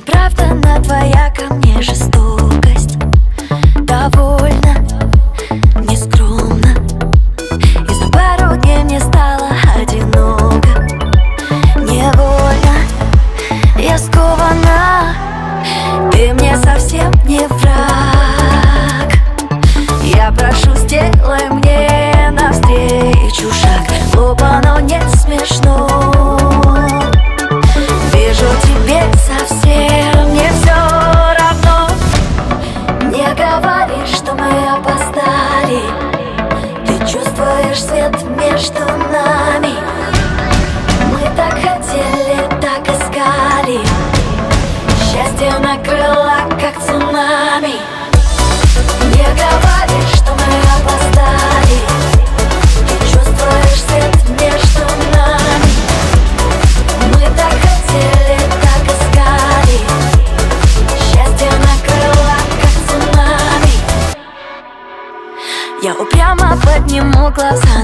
Неоправданна твоя ко мне жестокость. Довольно, нескромно. И за пару дней мне стало одиноко. Невольно я скована. Ты мне совсем не враг. Я прошу, сделай мне навстречу шаг. Глупо, но не смешно. Вижу, тебе совсем не все равно. Не говори, что мы опоздали. Ты чувствуешь свет между нами. Мы так хотели, так искали. Счастье накрыло, как цунами. Не говори, что мы опоздали. Ты чувствуешь свет между нами. Мы так хотели, так искали. Счастье накрыло, как цунами. Я упрямо подниму глаза